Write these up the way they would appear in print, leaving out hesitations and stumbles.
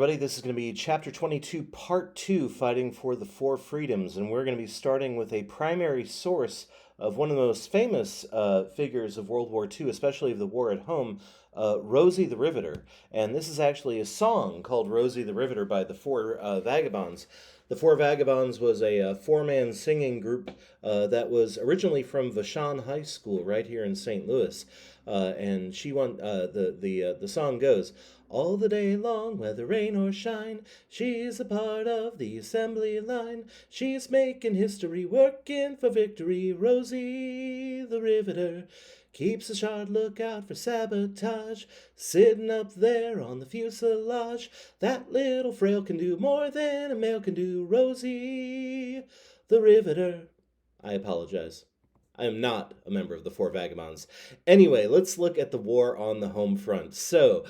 Everybody, this is going to be Chapter 22, Part 2, Fighting for the Four Freedoms, and we're going to be starting with a primary source of one of the most famous figures of World War II, especially of the war at home, Rosie the Riveter. And this is actually a song called Rosie the Riveter by the Four Vagabonds. The Four Vagabonds was a four-man singing group that was originally from Vashon High School right here in St. Louis. And she won, the song goes, all the day long, whether rain or shine, she's a part of the assembly line. She's making history, working for victory. Rosie the Riveter keeps a sharp lookout for sabotage, sitting up there on the fuselage. That little frail can do more than a male can do. Rosie the Riveter. I apologize. I am not a member of the Four Vagabonds. Anyway, let's look at the war on the home front. So,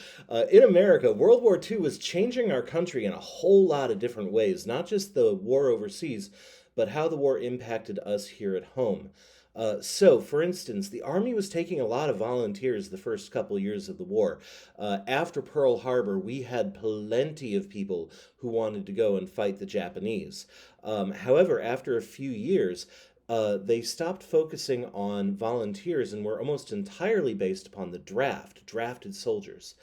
in America, World War II was changing our country in a whole lot of different ways, not just the war overseas, but how the war impacted us here at home. For instance, the Army was taking a lot of volunteers the first couple years of the war. After Pearl Harbor, we had plenty of people who wanted to go and fight the Japanese. However, after a few years, they stopped focusing on volunteers and were almost entirely based upon the drafted soldiers.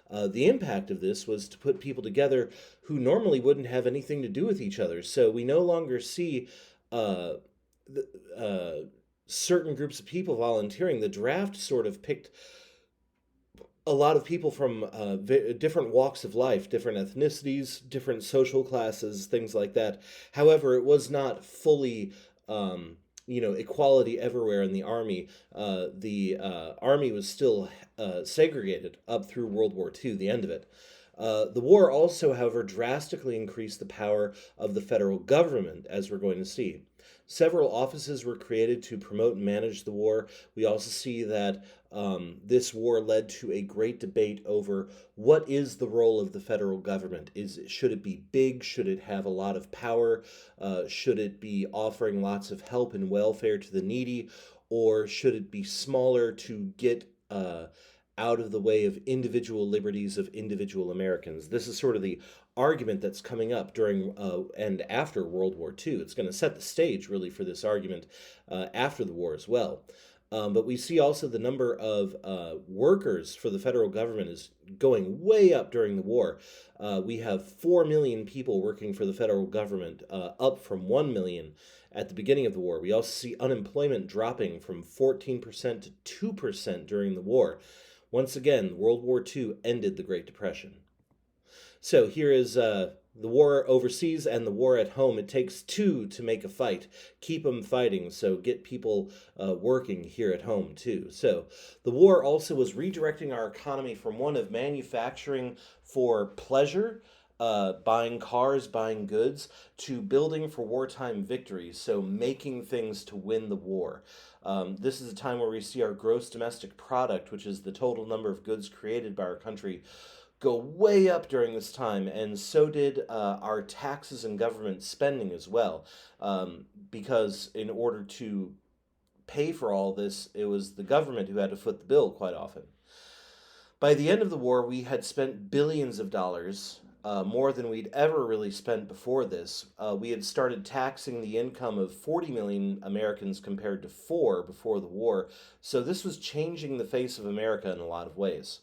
The impact of this was to put people together who normally wouldn't have anything to do with each other. So we no longer see uh, certain groups of people volunteering. The draft sort of picked a lot of people from different walks of life, different ethnicities, different social classes, things like that. However, it was not fully equality everywhere in the army. The army was still segregated up through World War II, the end of it. The war also, however, drastically increased the power of the federal government, as we're going to see. Several offices were created to promote and manage the war. We also see that this war led to a great debate over what is the role of the federal government. Should it be big? Should it have a lot of power? Should it be offering lots of help and welfare to the needy? Or should it be smaller to get out of the way of individual liberties of individual Americans? This is sort of the argument that's coming up during and after World War II. It's going to set the stage, really, for this argument after the war as well. But we see also the number of workers for the federal government is going way up during the war. We have 4 million people working for the federal government, up from 1 million at the beginning of the war. We also see unemployment dropping from 14% to 2% during the war. Once again, World War II ended the Great Depression. So here is the war overseas and the war at home. It takes two to make a fight. Keep them fighting, so get people working here at home too. So the war also was redirecting our economy from one of manufacturing for pleasure, buying cars, buying goods, to building for wartime victories, so making things to win the war. This is a time where we see our gross domestic product, which is the total number of goods created by our country, go way up during this time, and so did our taxes and government spending as well. Because in order to pay for all this, it was the government who had to foot the bill quite often. By the end of the war, we had spent billions of dollars, more than we'd ever really spent before this. We had started taxing the income of 40 million Americans compared to 4 before the war. So this was changing the face of America in a lot of ways.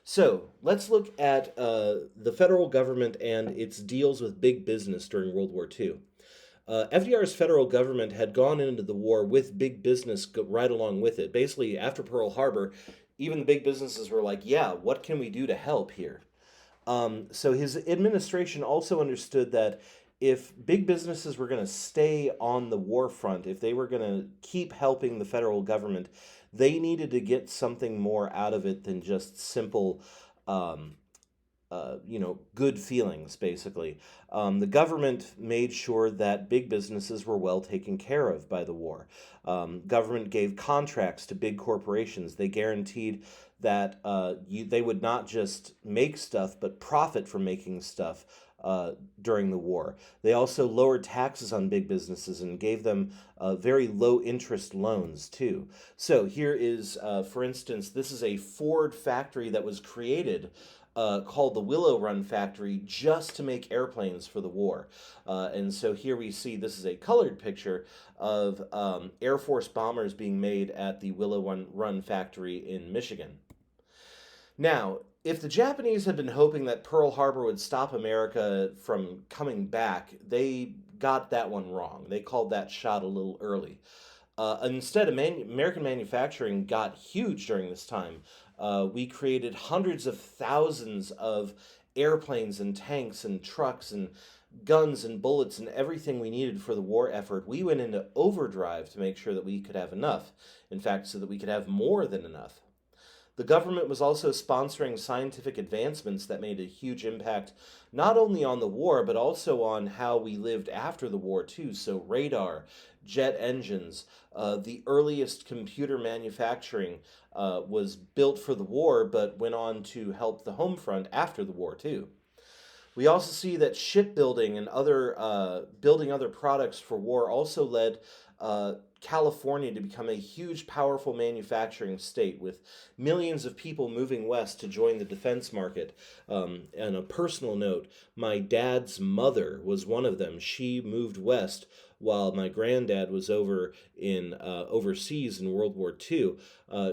So let's look at the federal government and its deals with big business during World War II. FDR's federal government had gone into the war with big business right along with it. Basically, after Pearl Harbor, even the big businesses were like, yeah, what can we do to help here? So his administration also understood that if big businesses were going to stay on the war front, if they were going to keep helping the federal government, they needed to get something more out of it than just simple, good feelings, basically. The government made sure that big businesses were well taken care of by the war. Government gave contracts to big corporations. They guaranteed that they would not just make stuff, but profit from making stuff during the war. They also lowered taxes on big businesses and gave them very low interest loans too. So here is, for instance, this is a Ford factory that was created called the Willow Run Factory just to make airplanes for the war. And so here we see this is a colored picture of Air Force bombers being made at the Willow Run Factory in Michigan. Now, if the Japanese had been hoping that Pearl Harbor would stop America from coming back, they got that one wrong. They called that shot a little early. Instead, American manufacturing got huge during this time. We created hundreds of thousands of airplanes and tanks and trucks and guns and bullets and everything we needed for the war effort. We went into overdrive to make sure that we could have enough. In fact, so that we could have more than enough. The government was also sponsoring scientific advancements that made a huge impact not only on the war, but also on how we lived after the war, too. So, radar, jet engines, the earliest computer manufacturing was built for the war, but went on to help the home front after the war, too. We also see that shipbuilding and other building other products for war also led California to become a huge, powerful manufacturing state with millions of people moving west to join the defense market. And a personal note, my dad's mother was one of them. She moved west while my granddad was over in overseas in World War II.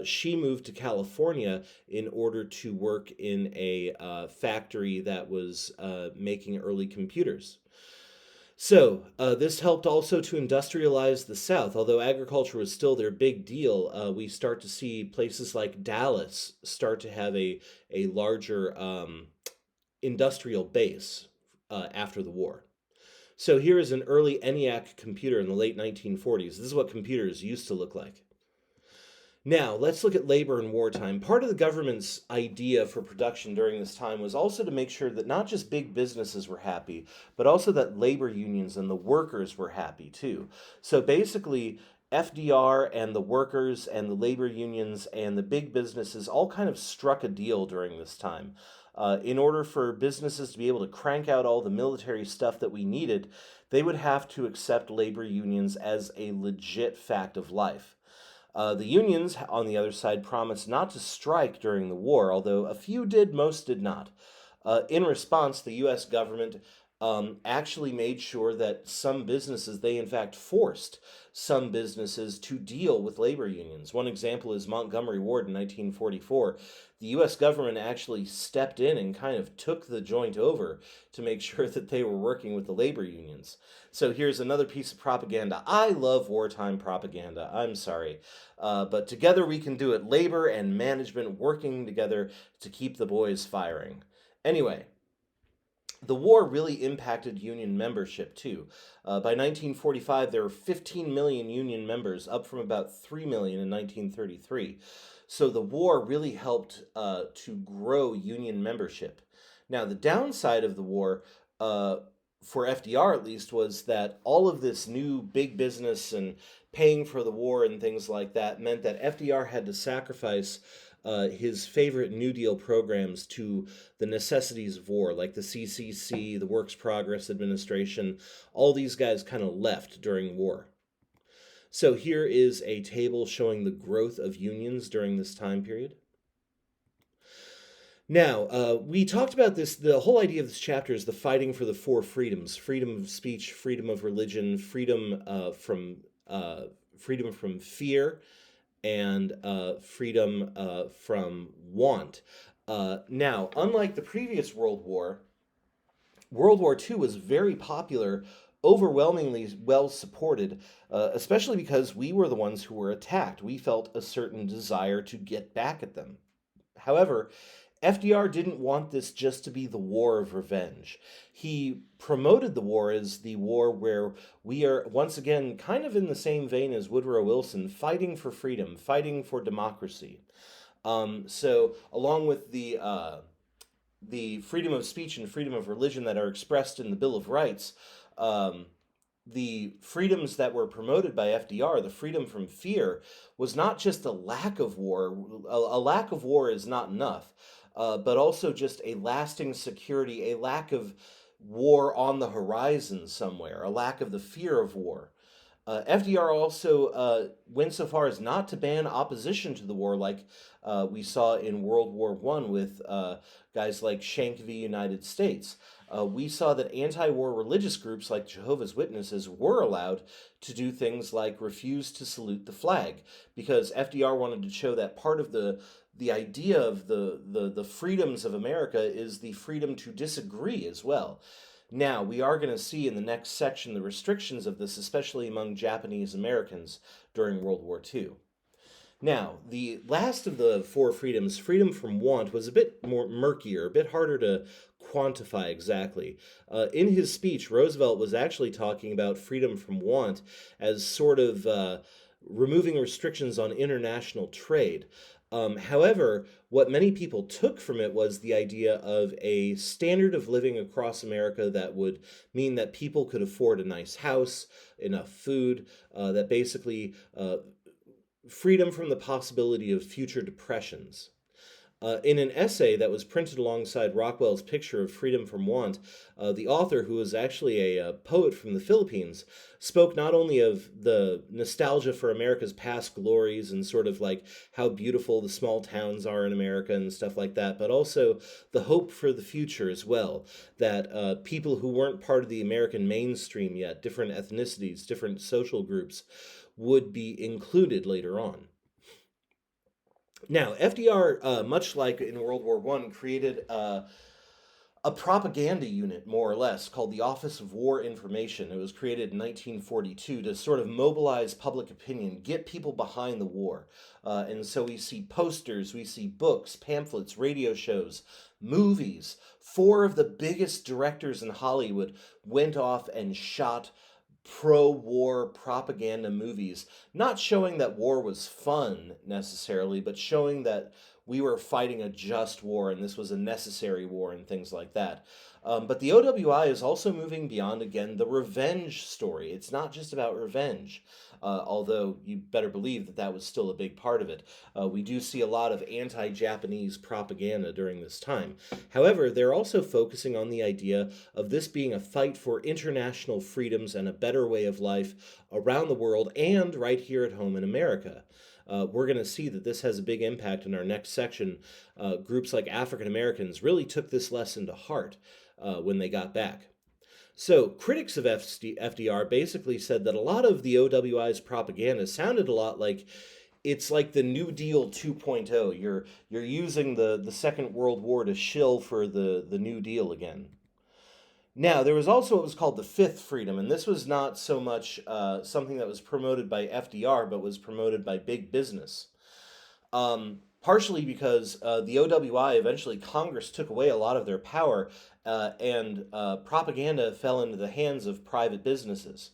She moved to California in order to work in a factory that was making early computers. So, this helped also to industrialize the South. Although agriculture was still their big deal, we start to see places like Dallas start to have a larger industrial base after the war. So, here is an early ENIAC computer in the late 1940s. This is what computers used to look like. Now, let's look at labor in wartime. Part of the government's idea for production during this time was also to make sure that not just big businesses were happy, but also that labor unions and the workers were happy too. So basically, FDR and the workers and the labor unions and the big businesses all kind of struck a deal during this time. In order for businesses to be able to crank out all the military stuff that we needed, they would have to accept labor unions as a legit fact of life. The unions, on the other side, promised not to strike during the war, although a few did, most did not. In response, the U.S. government actually made sure that some businesses, they in fact forced some businesses to deal with labor unions. One example is Montgomery Ward in 1944. The U.S. government actually stepped in and kind of took the joint over to make sure that they were working with the labor unions. So here's another piece of propaganda. I love wartime propaganda. I'm sorry. But together we can do it. Labor and management working together to keep the boys firing. Anyway, the war really impacted union membership too. By 1945, there were 15 million union members, up from about 3 million in 1933. So the war really helped to grow union membership. Now, the downside of the war, for FDR at least, was that all of this new big business and paying for the war and things like that meant that FDR had to sacrifice his favorite New Deal programs to the necessities of war, like the CCC, the Works Progress Administration. All these guys kind of left during war. So here is a table showing the growth of unions during this time period. Now, we talked about this. The whole idea of this chapter is the fighting for the four freedoms: freedom of speech, freedom of religion, freedom from fear, and freedom from want. Now, unlike the previous World War, World War II was very popular, overwhelmingly well supported, especially because we were the ones who were attacked. We felt a certain desire to get back at them. However, FDR didn't want this just to be the war of revenge. He promoted the war as the war where we are, once again, kind of in the same vein as Woodrow Wilson, fighting for freedom, fighting for democracy. So along with the freedom of speech and freedom of religion that are expressed in the Bill of Rights, the freedoms that were promoted by FDR, the freedom from fear, was not just a lack of war. A lack of war is not enough, but also just a lasting security, a lack of war on the horizon somewhere, a lack of the fear of war. FDR also went so far as not to ban opposition to the war, like we saw in World War One with guys like Shank v. United States. We saw that anti-war religious groups like Jehovah's Witnesses were allowed to do things like refuse to salute the flag, because FDR wanted to show that part of the idea of the freedoms of America is the freedom to disagree as well. Now, we are going to see in the next section the restrictions of this, especially among Japanese Americans during World War II. Now, the last of the four freedoms, freedom from want, was a bit more murkier, a bit harder to quantify exactly. In his speech, Roosevelt was actually talking about freedom from want as sort of removing restrictions on international trade. However, what many people took from it was the idea of a standard of living across America that would mean that people could afford a nice house, enough food, that basically freedom from the possibility of future depressions. In an essay that was printed alongside Rockwell's picture of freedom from want, the author, who was actually a poet from the Philippines, spoke not only of the nostalgia for America's past glories and sort of like how beautiful the small towns are in America and stuff like that, but also the hope for the future as well, that people who weren't part of the American mainstream yet, different ethnicities, different social groups, would be included later on. Now, FDR, much like in World War One, created a propaganda unit, more or less, called the Office of War Information. It was created in 1942 to sort of mobilize public opinion, get people behind the war. And so we see posters, we see books, pamphlets, radio shows, movies. Four of the biggest directors in Hollywood went off and shot pro-war propaganda movies, not showing that war was fun necessarily, but showing that we were fighting a just war and this was a necessary war and things like that. But the OWI is also moving beyond, again, the revenge story. It's not just about revenge, although you better believe that that was still a big part of it. We do see a lot of anti-Japanese propaganda during this time. However, they're also focusing on the idea of this being a fight for international freedoms and a better way of life around the world and right here at home in America. We're going to see that this has a big impact in our next section. Groups like African Americans really took this lesson to heart when they got back. So, critics of FDR basically said that a lot of the OWI's propaganda sounded a lot like it's like the New Deal 2.0. You're using the Second World War to shill for the New Deal again. Now, there was also what was called the Fifth Freedom, and this was not so much something that was promoted by FDR, but was promoted by big business. Partially because the OWI, eventually Congress took away a lot of their power, and propaganda fell into the hands of private businesses.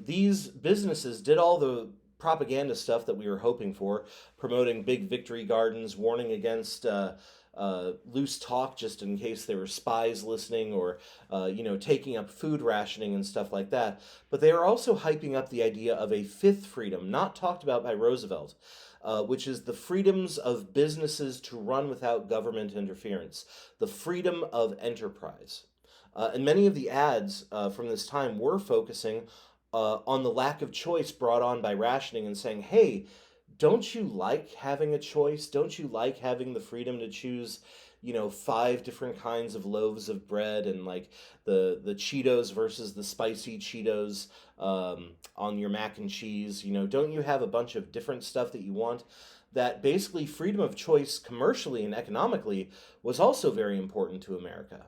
These businesses did all the propaganda stuff that we were hoping for, promoting big victory gardens, warning against loose talk just in case there were spies listening, or taking up food rationing and stuff like that. But they are also hyping up the idea of a fifth freedom, not talked about by Roosevelt, which is the freedoms of businesses to run without government interference, the freedom of enterprise. And many of the ads from this time were focusing on the lack of choice brought on by rationing and saying, hey, don't you like having a choice? Don't you like having the freedom to choose, 5 different kinds of loaves of bread, and like the Cheetos versus the spicy Cheetos on your mac and cheese? Don't you have a bunch of different stuff that you want? That basically freedom of choice commercially and economically was also very important to America.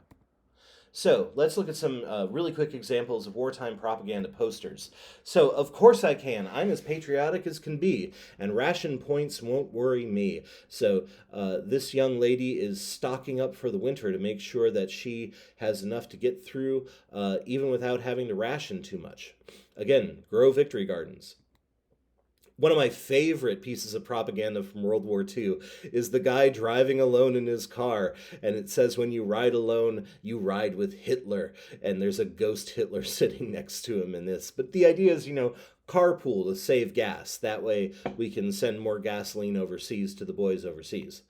So let's look at some really quick examples of wartime propaganda posters. So, of course I can. I'm as patriotic as can be, and ration points won't worry me. So this young lady is stocking up for the winter to make sure that she has enough to get through, even without having to ration too much. Again, grow victory gardens. One of my favorite pieces of propaganda from World War II is the guy driving alone in his car, and it says, when you ride alone, you ride with Hitler, and there's a ghost Hitler sitting next to him in this. But the idea is, carpool to save gas. That way we can send more gasoline overseas to the boys overseas.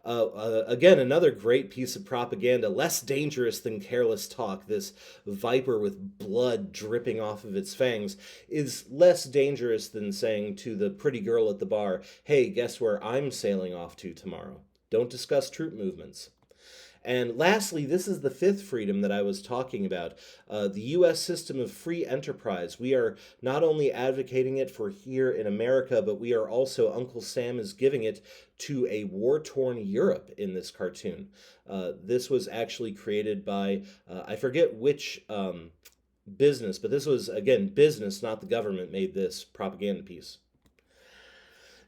Again, another great piece of propaganda, less dangerous than careless talk. This viper with blood dripping off of its fangs is less dangerous than saying to the pretty girl at the bar, hey, guess where I'm sailing off to tomorrow? Don't discuss troop movements. And lastly, this is the fifth freedom that I was talking about, the U.S. system of free enterprise. We are not only advocating it for here in America, but we are also, Uncle Sam is giving it to a war-torn Europe in this cartoon. This was actually created by, I forget which business, but this was, again, business, not the government, made this propaganda piece.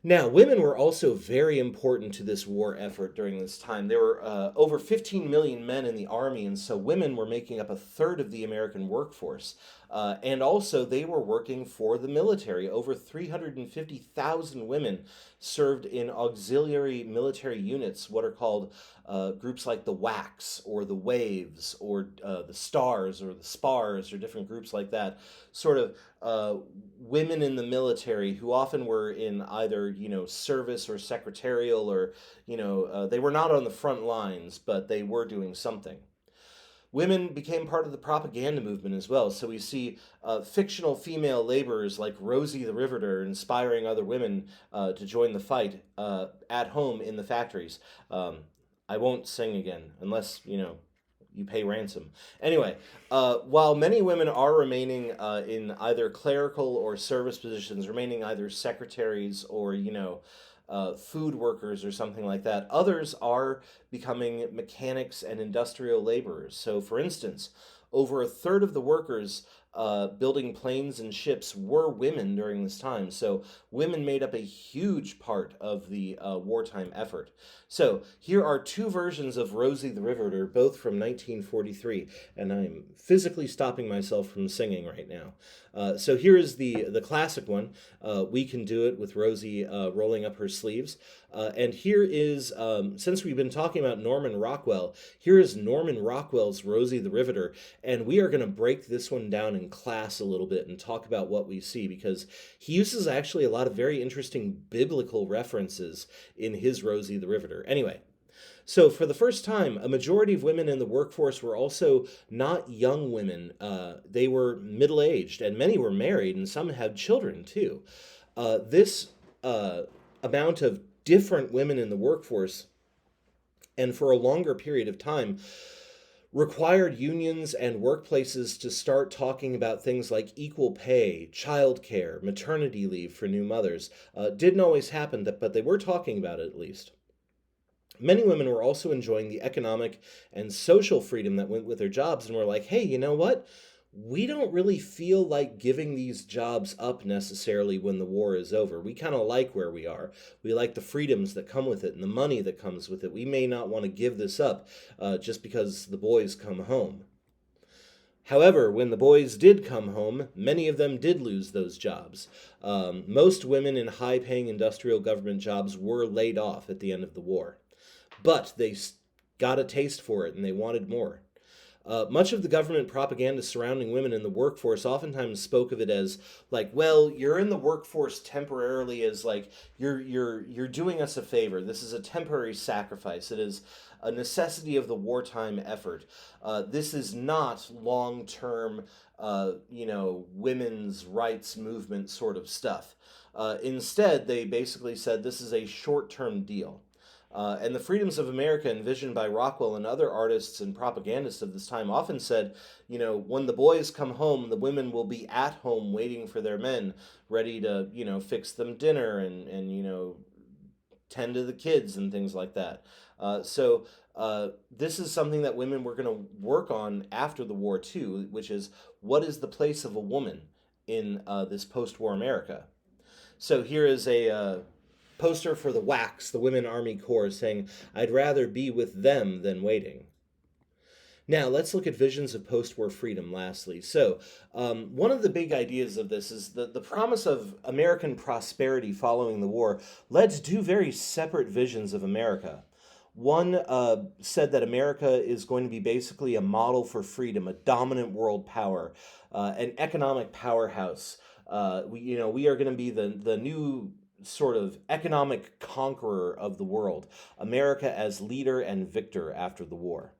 Now, women were also very important to this war effort during this time. There were over 15 million men in the army, and so women were making up a third of the American workforce. And also, they were working for the military. Over 350,000 women served in auxiliary military units, what are called groups like the WACs or the Waves or the Stars or the Spars or different groups like that. Sort of women in the military who often were in either, service or secretarial or, they were not on the front lines, but they were doing something. Women became part of the propaganda movement as well. So we see fictional female laborers like Rosie the Riveter inspiring other women to join the fight at home in the factories. I won't sing again unless, you pay ransom. Anyway, while many women are remaining in either clerical or service positions, remaining either secretaries or, food workers or something like that, others are becoming mechanics and industrial laborers. So, for instance, over a third of the workers building planes and ships were women during this time. So women made up a huge part of the wartime effort. So here are two versions of Rosie the Riveter, both from 1943, and I'm physically stopping myself from singing right now. So here is the classic one. We Can Do It, with Rosie rolling up her sleeves. And here is, since we've been talking about Norman Rockwell, here is Norman Rockwell's Rosie the Riveter, and we are going to break this one down in class a little bit and talk about what we see, because he uses actually a lot of very interesting biblical references in his Rosie the Riveter. Anyway, so for the first time, a majority of women in the workforce were also not young women. They were middle-aged, and many were married, and some had children too. This amount of different women in the workforce, and for a longer period of time, required unions and workplaces to start talking about things like equal pay, childcare, maternity leave for new mothers. Didn't always happen, but they were talking about it at least. Many women were also enjoying the economic and social freedom that went with their jobs and were like, hey, you know what? We don't really feel like giving these jobs up necessarily when the war is over. We kind of like where we are. We like the freedoms that come with it and the money that comes with it. We may not want to give this up just because the boys come home. However, when the boys did come home, many of them did lose those jobs. Most women in high-paying industrial government jobs were laid off at the end of the war. But they got a taste for it and they wanted more. Much of the government propaganda surrounding women in the workforce oftentimes spoke of it as like, well, you're in the workforce temporarily as like you're doing us a favor. This is a temporary sacrifice. It is a necessity of the wartime effort. This is not long-term, women's rights movement sort of stuff. Instead, they basically said this is a short-term deal. And the freedoms of America envisioned by Rockwell and other artists and propagandists of this time often said, when the boys come home, the women will be at home waiting for their men, ready to, fix them dinner and tend to the kids and things like that. So this is something that women were going to work on after the war too, which is what is the place of a woman in this post-war America? So here is a poster for the WACs, the Women Army Corps, saying, I'd rather be with them than waiting. Now, let's look at visions of post-war freedom lastly. So, one of the big ideas of this is the promise of American prosperity following the war led to two very separate visions of America. One said that America is going to be basically a model for freedom, a dominant world power, an economic powerhouse. We are going to be the new sort of economic conqueror of the world, America as leader and victor after the war.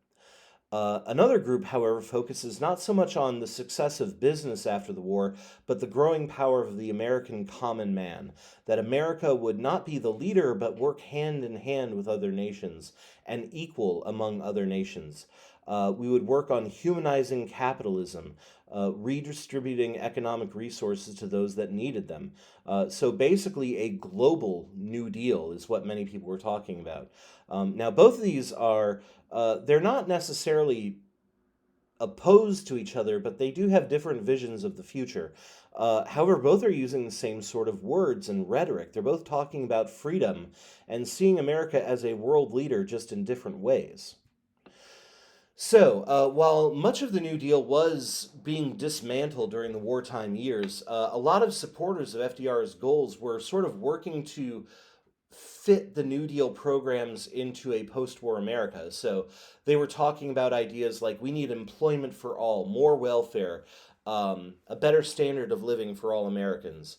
Another group, however, focuses not so much on the success of business after the war, but the growing power of the American common man. That America would not be the leader, but work hand in hand with other nations and equal among other nations. We would work on humanizing capitalism, redistributing economic resources to those that needed them. So basically, a global New Deal is what many people were talking about. Now, both of these are, they're not necessarily opposed to each other, but they do have different visions of the future. However, both are using the same sort of words and rhetoric. They're both talking about freedom and seeing America as a world leader, just in different ways. So, while much of the New Deal was being dismantled during the wartime years, a lot of supporters of FDR's goals were sort of working to fit the New Deal programs into a post war America. So, they were talking about ideas like we need employment for all, more welfare, a better standard of living for all Americans.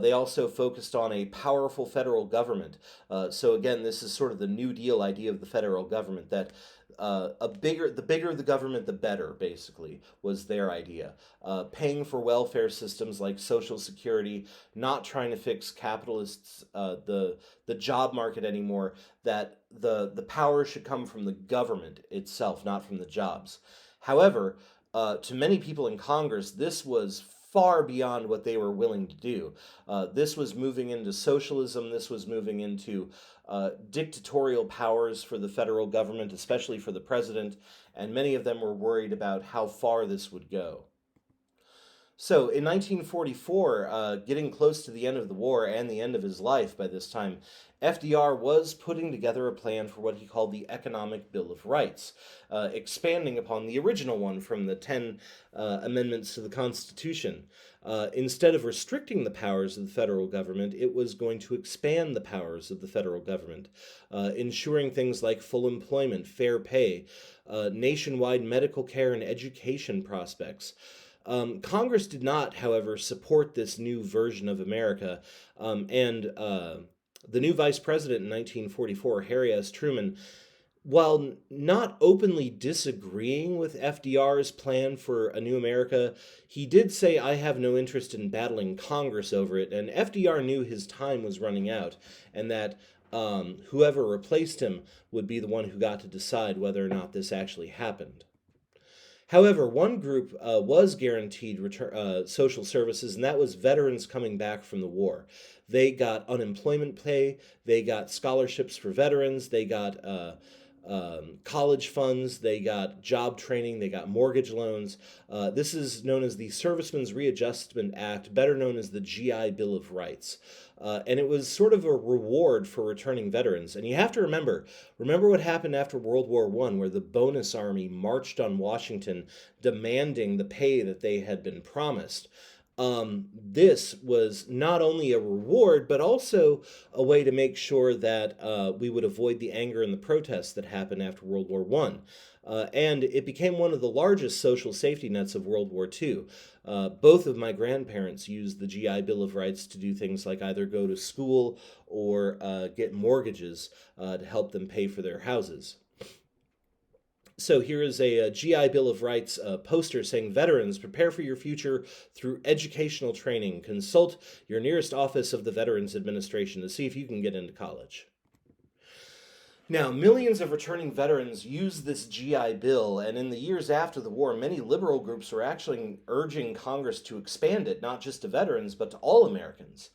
They also focused on a powerful federal government. So again, this is sort of the New Deal idea of the federal government, that the bigger the government, the better. Basically, was their idea. Paying for welfare systems like Social Security, not trying to fix capitalists, the job market anymore. That the power should come from the government itself, not from the jobs. However, to many people in Congress, this was far beyond what they were willing to do. This was moving into socialism. This was moving into dictatorial powers for the federal government, especially for the president, and many of them were worried about how far this would go. So in 1944, getting close to the end of the war and the end of his life by this time, FDR was putting together a plan for what he called the Economic Bill of Rights, expanding upon the original one from the 10 amendments to the Constitution. Instead of restricting the powers of the federal government, it was going to expand the powers of the federal government, ensuring things like full employment, fair pay, nationwide medical care and education prospects. Congress did not, however, support this new version of America, and the new vice president in 1944, Harry S. Truman, while not openly disagreeing with FDR's plan for a new America, he did say, I have no interest in battling Congress over it, and FDR knew his time was running out, and that whoever replaced him would be the one who got to decide whether or not this actually happened. However, one group was guaranteed social services, and that was veterans coming back from the war. They got unemployment pay, they got scholarships for veterans, they got college funds, they got job training, they got mortgage loans. This is known as the Servicemen's Readjustment Act, better known as the GI Bill of Rights. And it was sort of a reward for returning veterans. And you have to remember what happened after World War I, where the Bonus Army marched on Washington demanding the pay that they had been promised. This was not only a reward, but also a way to make sure that we would avoid the anger and the protests that happened after World War I. And it became one of the largest social safety nets of World War II. Both of my grandparents used the GI Bill of Rights to do things like either go to school or get mortgages to help them pay for their houses. So here is a GI Bill of Rights poster saying, veterans, prepare for your future through educational training. Consult your nearest office of the Veterans Administration to see if you can get into college. Now, millions of returning veterans used this GI Bill, and in the years after the war, many liberal groups were actually urging Congress to expand it, not just to veterans, but to all Americans.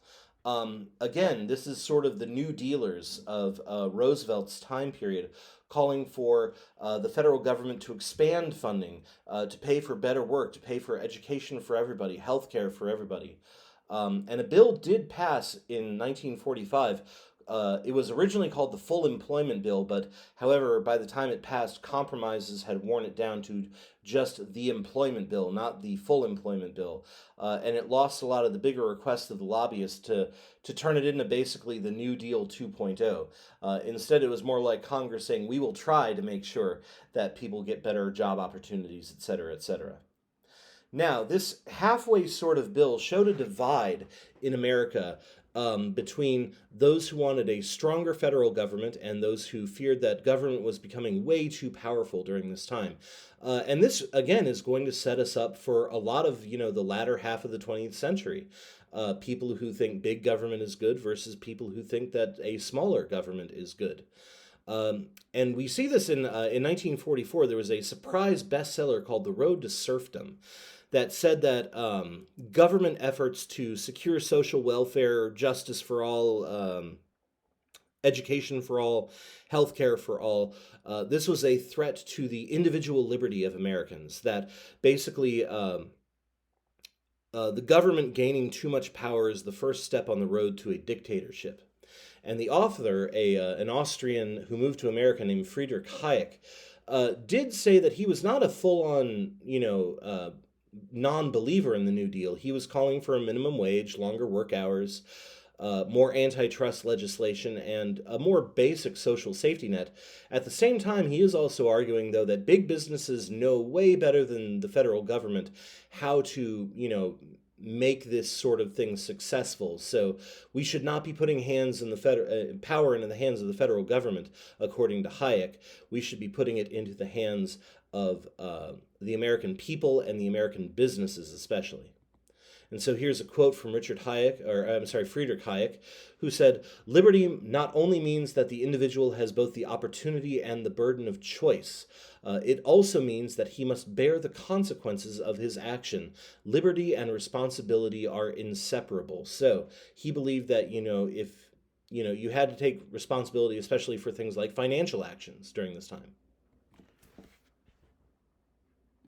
Again, this is sort of the New Dealers of Roosevelt's time period, calling for the federal government to expand funding, to pay for better work, to pay for education for everybody, health care for everybody. And a bill did pass in 1945. It was originally called the Full Employment Bill, but however, by the time it passed, compromises had worn it down to just the Employment Bill, not the Full Employment Bill. And it lost a lot of the bigger requests of the lobbyists to turn it into basically the New Deal 2.0. Instead, it was more like Congress saying, we will try to make sure that people get better job opportunities, et cetera, et cetera. Now, this halfway sort of bill showed a divide in America between those who wanted a stronger federal government and those who feared that government was becoming way too powerful during this time. And this, again, is going to set us up for a lot of, the latter half of the 20th century. People who think big government is good versus people who think that a smaller government is good. And we see this in 1944. There was a surprise bestseller called The Road to Serfdom that said that government efforts to secure social welfare, justice for all, education for all, healthcare for all, this was a threat to the individual liberty of Americans. That basically the government gaining too much power is the first step on the road to a dictatorship. And the author, an Austrian who moved to America named Friedrich Hayek, did say that he was not a full-on, non-believer in the New Deal. He was calling for a minimum wage, longer work hours, more antitrust legislation, and a more basic social safety net. At the same time, he is also arguing, though, that big businesses know way better than the federal government how to, make this sort of thing successful. So we should not be putting power into the hands of the federal government, according to Hayek. We should be putting it into the hands of the American people and the American businesses, especially. And so here's a quote from Friedrich Hayek, who said, "Liberty not only means that the individual has both the opportunity and the burden of choice, it also means that he must bear the consequences of his action. Liberty and responsibility are inseparable." So he believed that, if you had to take responsibility, especially for things like financial actions during this time.